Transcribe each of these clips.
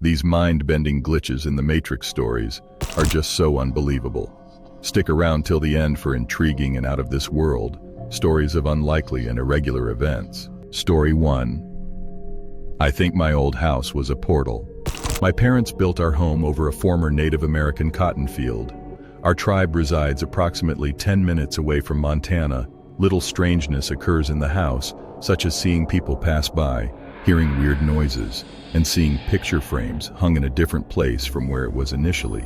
These mind-bending glitches in the Matrix stories are just so unbelievable. Stick around till the end for intriguing and out-of-this-world stories of unlikely and irregular events. Story 1. I think my old house was a portal. My parents built our home over a former Native American cotton field. Our tribe resides approximately 10 minutes away from Montana. Little strangeness occurs in the house, such as seeing people pass by, hearing weird noises, and seeing picture frames hung in a different place from where it was initially.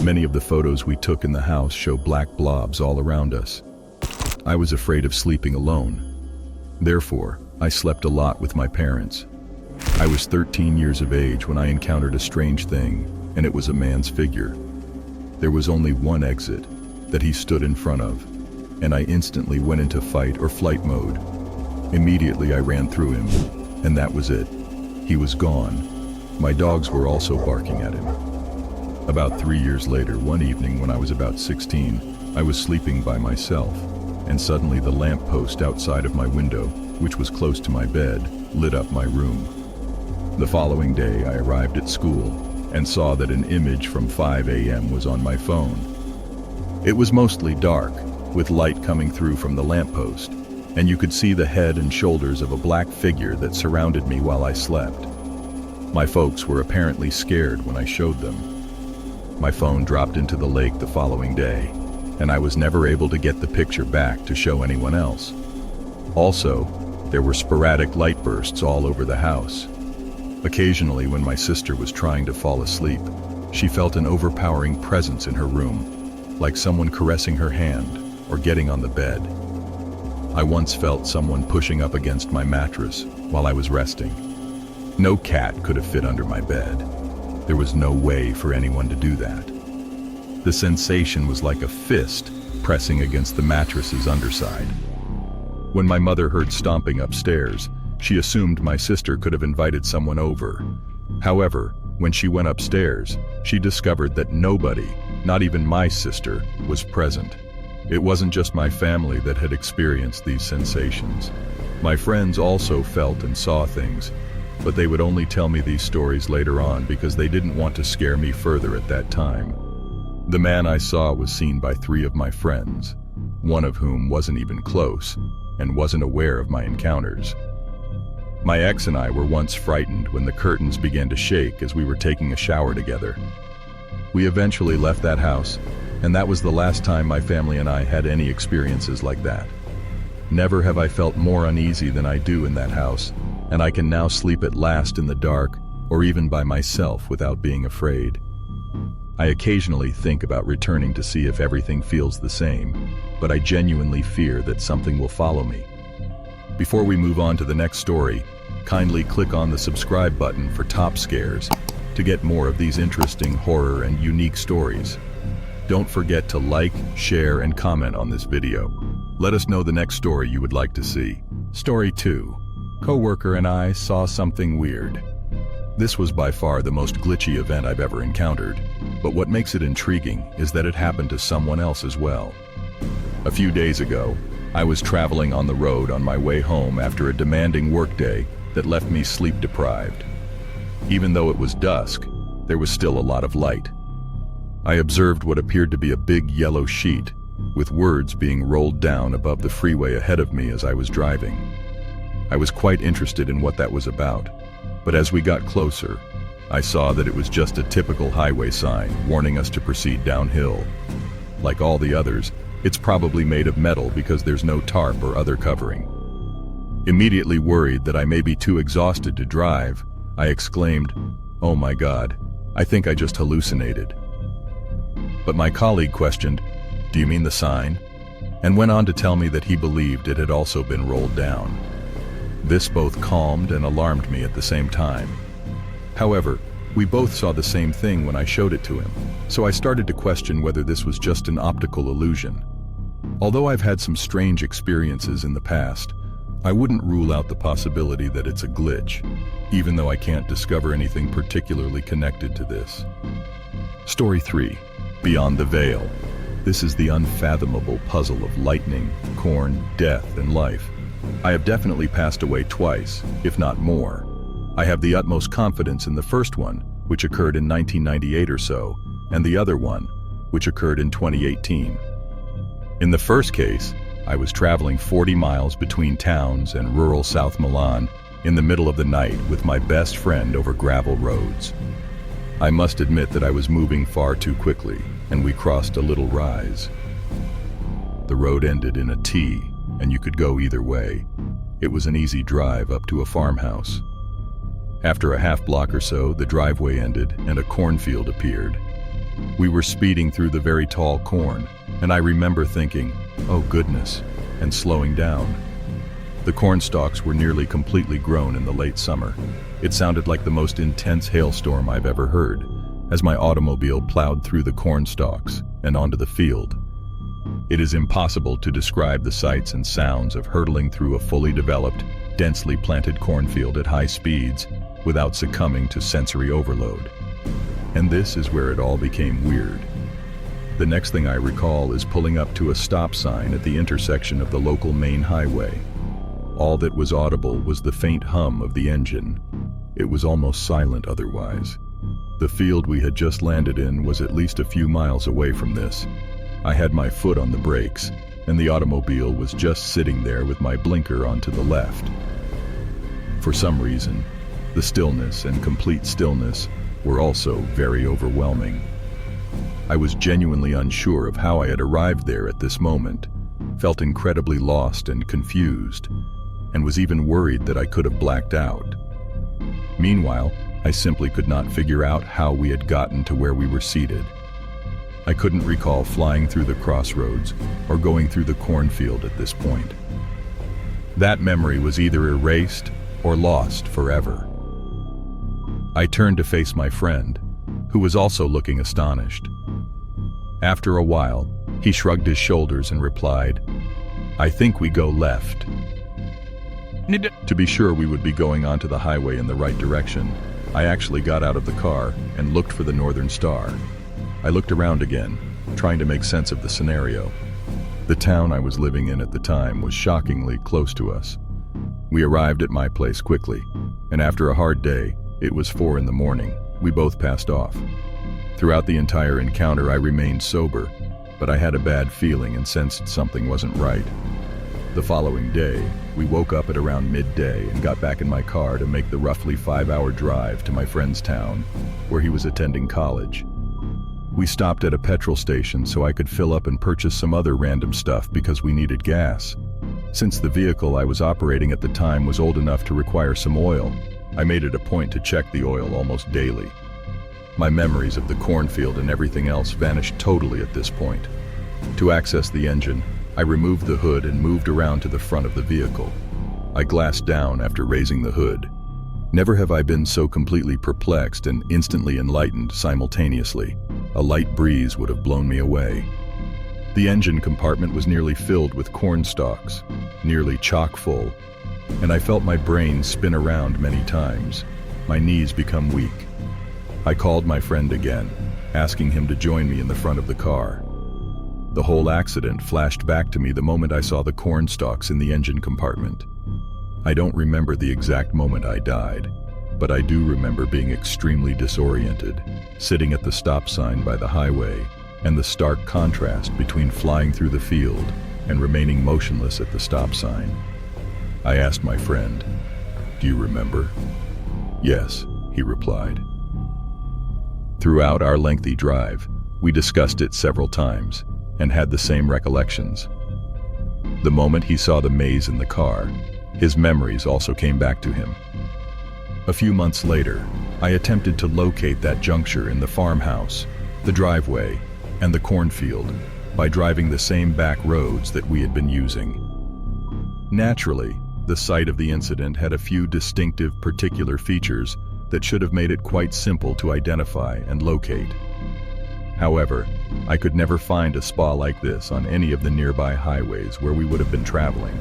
Many of the photos we took in the house show black blobs all around us. I was afraid of sleeping alone. Therefore, I slept a lot with my parents. I was 13 years of age when I encountered a strange thing, and it was a man's figure. There was only one exit that he stood in front of, and I instantly went into fight or flight mode. Immediately I ran through him, and that was it. He was gone. My dogs were also barking at him. About 3 years later, one evening when I was about 16, I was sleeping by myself, and suddenly the lamppost outside of my window, which was close to my bed, lit up my room. The following day, I arrived at school and saw that an image from 5 a.m. was on my phone. It was mostly dark, with light coming through from the lamppost, and you could see the head and shoulders of a black figure that surrounded me while I slept. My folks were apparently scared when I showed them. My phone dropped into the lake the following day, and I was never able to get the picture back to show anyone else. Also, there were sporadic light bursts all over the house. Occasionally, when my sister was trying to fall asleep, she felt an overpowering presence in her room, like someone caressing her hand or getting on the bed. I once felt someone pushing up against my mattress while I was resting. No cat could have fit under my bed. There was no way for anyone to do that. The sensation was like a fist pressing against the mattress's underside. When my mother heard stomping upstairs, she assumed my sister could have invited someone over. However, when she went upstairs, she discovered that nobody, not even my sister, was present. It wasn't just my family that had experienced these sensations. My friends also felt and saw things, but they would only tell me these stories later on because they didn't want to scare me further at that time. The man I saw was seen by 3 of my friends, one of whom wasn't even close and wasn't aware of my encounters. My ex and I were once frightened when the curtains began to shake as we were taking a shower together. We eventually left that house, and that was the last time my family and I had any experiences like that. Never have I felt more uneasy than I do in that house, and I can now sleep at last in the dark or even by myself without being afraid. I occasionally think about returning to see if everything feels the same, but I genuinely fear that something will follow me. Before we move on to the next story, kindly click on the subscribe button for top scares to get more of these interesting horror and unique stories. Don't forget to like, share, and comment on this video. Let us know the next story you would like to see. Story 2. Coworker and I saw something weird. This was by far the most glitchy event I've ever encountered, but what makes it intriguing is that it happened to someone else as well. A few days ago, I was traveling on the road on my way home after a demanding workday that left me sleep deprived. Even though it was dusk, there was still a lot of light. I observed what appeared to be a big yellow sheet, with words being rolled down above the freeway ahead of me as I was driving. I was quite interested in what that was about, but as we got closer, I saw that it was just a typical highway sign warning us to proceed downhill. Like all the others, it's probably made of metal because there's no tarp or other covering. Immediately worried that I may be too exhausted to drive, I exclaimed, "Oh my God, I think I just hallucinated." But my colleague questioned, "Do you mean the sign?" and went on to tell me that he believed it had also been rolled down. This both calmed and alarmed me at the same time. However, we both saw the same thing when I showed it to him, so I started to question whether this was just an optical illusion. Although I've had some strange experiences in the past, I wouldn't rule out the possibility that it's a glitch, even though I can't discover anything particularly connected to this. Story 3. Beyond the Veil. This is the unfathomable puzzle of lightning, corn, death, and life. I have definitely passed away twice, if not more. I have the utmost confidence in the first one, which occurred in 1998 or so, and the other one, which occurred in 2018. In the first case, I was traveling 40 miles between towns and rural South Milan in the middle of the night with my best friend over gravel roads. I must admit that I was moving far too quickly, and we crossed a little rise. The road ended in a T, and you could go either way. It was an easy drive up to a farmhouse. After a half block or so, the driveway ended and a cornfield appeared. We were speeding through the very tall corn, and I remember thinking, "Oh goodness," and slowing down. The corn stalks were nearly completely grown in the late summer. It sounded like the most intense hailstorm I've ever heard, as my automobile plowed through the corn stalks and onto the field. It is impossible to describe the sights and sounds of hurtling through a fully developed, densely planted cornfield at high speeds without succumbing to sensory overload. And this is where it all became weird. The next thing I recall is pulling up to a stop sign at the intersection of the local main highway. All that was audible was the faint hum of the engine. It was almost silent otherwise. The field we had just landed in was at least a few miles away from this. I had my foot on the brakes, and the automobile was just sitting there with my blinker onto the left. For some reason, the stillness and complete stillness were also very overwhelming. I was genuinely unsure of how I had arrived there at this moment, felt incredibly lost and confused, and was even worried that I could have blacked out. Meanwhile, I simply could not figure out how we had gotten to where we were seated. I couldn't recall flying through the crossroads or going through the cornfield at this point. That memory was either erased or lost forever. I turned to face my friend, who was also looking astonished. After a while, he shrugged his shoulders and replied, "I think we go left." To be sure we would be going onto the highway in the right direction, I actually got out of the car and looked for the Northern Star. I looked around again, trying to make sense of the scenario. The town I was living in at the time was shockingly close to us. We arrived at my place quickly, and after a hard day, it was 4 in the morning, we both passed off. Throughout the entire encounter I remained sober, but I had a bad feeling and sensed something wasn't right. The following day, we woke up at around midday and got back in my car to make the roughly 5-hour drive to my friend's town, where he was attending college. We stopped at a petrol station so I could fill up and purchase some other random stuff because we needed gas. Since the vehicle I was operating at the time was old enough to require some oil, I made it a point to check the oil almost daily. My memories of the cornfield and everything else vanished totally at this point. To access the engine, I removed the hood and moved around to the front of the vehicle. I glassed down after raising the hood. Never have I been so completely perplexed and instantly enlightened simultaneously. A light breeze would have blown me away. The engine compartment was nearly filled with corn stalks, nearly chock full, and I felt my brain spin around many times, my knees become weak. I called my friend again, asking him to join me in the front of the car. The whole accident flashed back to me the moment I saw the corn stalks in the engine compartment. I don't remember the exact moment I died, but I do remember being extremely disoriented, sitting at the stop sign by the highway, and the stark contrast between flying through the field and remaining motionless at the stop sign. I asked my friend, "Do you remember?" "Yes," he replied. Throughout our lengthy drive, we discussed it several times and had the same recollections. The moment he saw the maze in the car, his memories also came back to him. A few months later, I attempted to locate that juncture in the farmhouse, the driveway, and the cornfield by driving the same back roads that we had been using. Naturally, the site of the incident had a few distinctive particular features that should have made it quite simple to identify and locate. However, I could never find a spa like this on any of the nearby highways where we would have been traveling.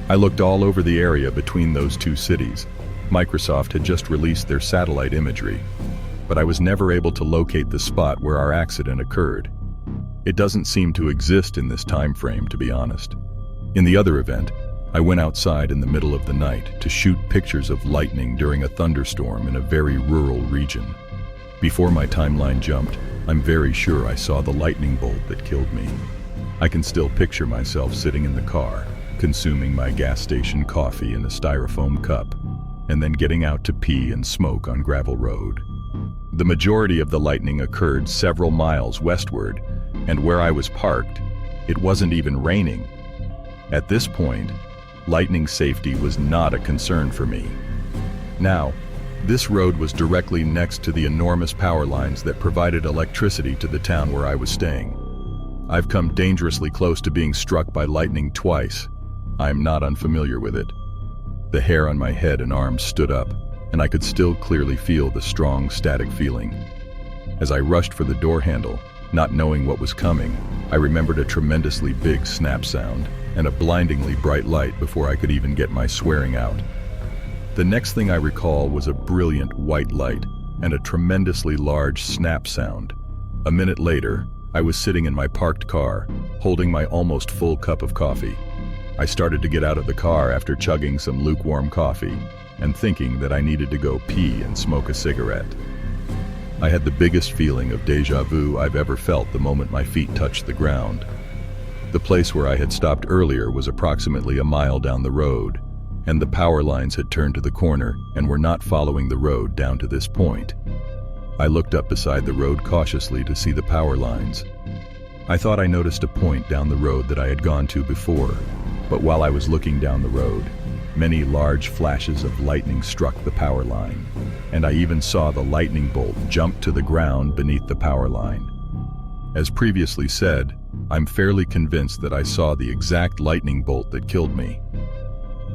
I looked all over the area between those two cities. Microsoft had just released their satellite imagery, but I was never able to locate the spot where our accident occurred. It doesn't seem to exist in this time frame, to be honest. In the other event, I went outside in the middle of the night to shoot pictures of lightning during a thunderstorm in a very rural region. Before my timeline jumped, I'm very sure I saw the lightning bolt that killed me. I can still picture myself sitting in the car, consuming my gas station coffee in a styrofoam cup, and then getting out to pee and smoke on gravel road. The majority of the lightning occurred several miles westward, and where I was parked, it wasn't even raining. At this point, lightning safety was not a concern for me. Now, this road was directly next to the enormous power lines that provided electricity to the town where I was staying. I've come dangerously close to being struck by lightning twice. I'm not unfamiliar with it. The hair on my head and arms stood up, and I could still clearly feel the strong static feeling. As I rushed for the door handle, not knowing what was coming, I remembered a tremendously big snap sound and a blindingly bright light before I could even get my swearing out. The next thing I recall was a brilliant white light and a tremendously large snap sound. A minute later, I was sitting in my parked car, holding my almost full cup of coffee. I started to get out of the car after chugging some lukewarm coffee and thinking that I needed to go pee and smoke a cigarette. I had the biggest feeling of déjà vu I've ever felt the moment my feet touched the ground. The place where I had stopped earlier was approximately a mile down the road, and the power lines had turned to the corner and were not following the road down to this point. I looked up beside the road cautiously to see the power lines. I thought I noticed a point down the road that I had gone to before, but while I was looking down the road, many large flashes of lightning struck the power line, and I even saw the lightning bolt jump to the ground beneath the power line. As previously said, I'm fairly convinced that I saw the exact lightning bolt that killed me.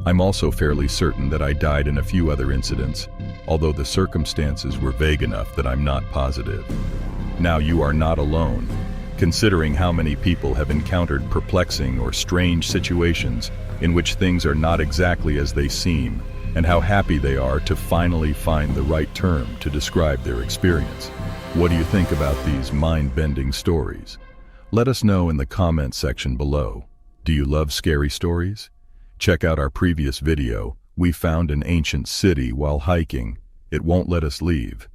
I'm also fairly certain that I died in a few other incidents, although the circumstances were vague enough that I'm not positive. Now, you are not alone, considering how many people have encountered perplexing or strange situations in which things are not exactly as they seem, and how happy they are to finally find the right term to describe their experience. What do you think about these mind-bending stories? Let us know in the comment section below. Do you love scary stories? Check out our previous video. We found an ancient city while hiking. It won't let us leave.